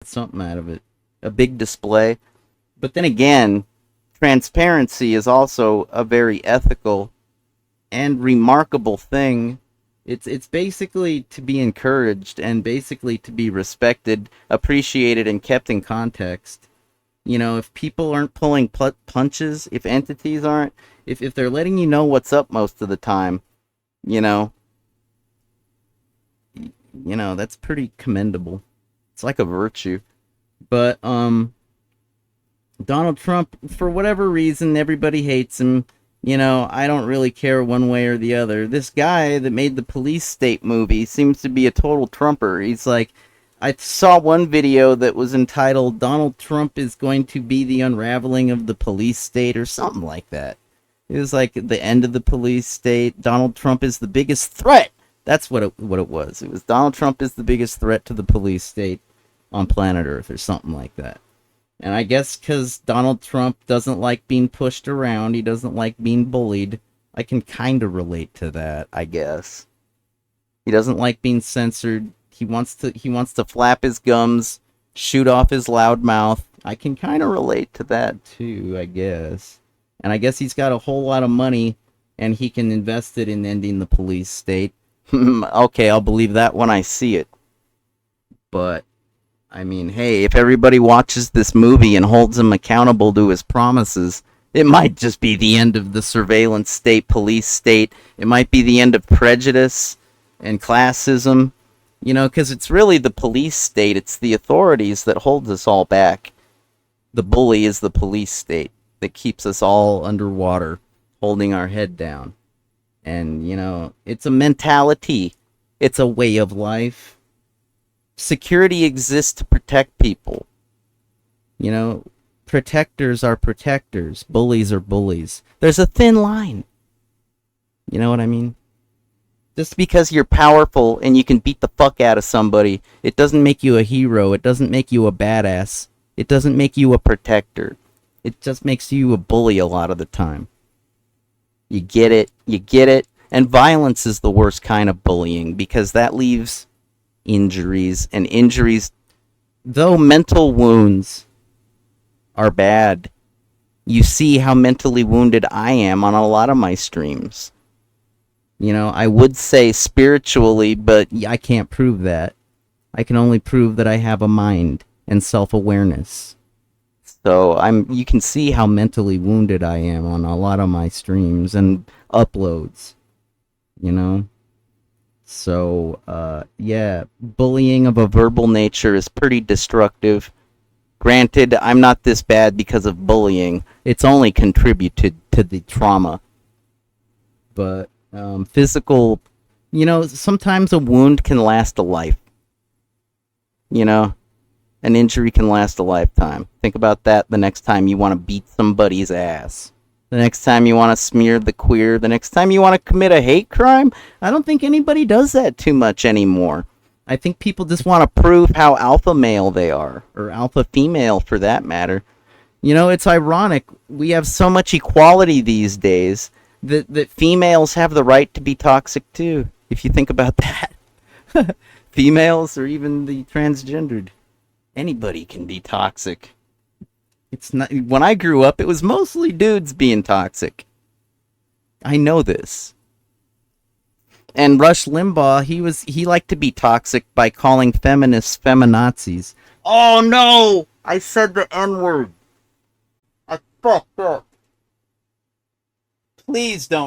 something out of it. A big display. But then again, transparency is also a very ethical and remarkable thing. It's basically to be encouraged and basically to be respected, appreciated, and kept in context. If people aren't pulling punches, if entities aren't, if they're letting you know what's up most of the time, you know, that's pretty commendable. It's like a virtue. But Donald Trump, for whatever reason, everybody hates him. I don't really care one way or the other. This guy that made the police state movie seems to be a total Trumper. He's like, I saw one video that was entitled Donald Trump is going to be the unraveling of the police state or something like that. It was like the end of the police state. Donald Trump is the biggest threat. That's what it was. It was Donald Trump is the biggest threat to the police state on planet Earth or something like that. And I guess because Donald Trump doesn't like being pushed around, he doesn't like being bullied, I can kind of relate to that, I guess. He doesn't like being censored. He wants to flap his gums, shoot off his loud mouth. I can kind of relate to that too, I guess. And I guess he's got a whole lot of money, and he can invest it in ending the police state. Okay, I'll believe that when I see it. But I mean, hey, if everybody watches this movie and holds him accountable to his promises, it might just be the end of the surveillance state, police state. It might be the end of prejudice and classism, because it's really the police state. It's the authorities that holds us all back. The bully is the police state that keeps us all underwater, holding our head down. And, it's a mentality. It's a way of life. Security exists to protect people. Protectors are protectors. Bullies are bullies. There's a thin line. You know what I mean? Just because you're powerful and you can beat the fuck out of somebody, it doesn't make you a hero. It doesn't make you a badass. It doesn't make you a protector. It just makes you a bully a lot of the time. You get it. You get it. And violence is the worst kind of bullying because that leaves injuries, and injuries, though mental wounds are bad, you see how mentally wounded I am on a lot of my streams. I would say spiritually, but I can't prove that. I can only prove that I have a mind and self-awareness. So you can see how mentally wounded I am on a lot of my streams and uploads. So, yeah, bullying of a verbal nature is pretty destructive. Granted, I'm not this bad because of bullying. It's only contributed to the trauma. But physical, sometimes a wound can last a life. An injury can last a lifetime. Think about that the next time you want to beat somebody's ass. The next time you want to smear the queer, the next time you want to commit a hate crime, I don't think anybody does that too much anymore. I think people just want to prove how alpha male they are, or alpha female for that matter. It's ironic. We have so much equality these days that females have the right to be toxic too, if you think about that. Females or even the transgendered. Anybody can be toxic. It's not. When I grew up, it was mostly dudes being toxic. I know this. And Rush Limbaugh, he liked to be toxic by calling feminists feminazis. Oh no! I said the N-word. I fucked up. Please don't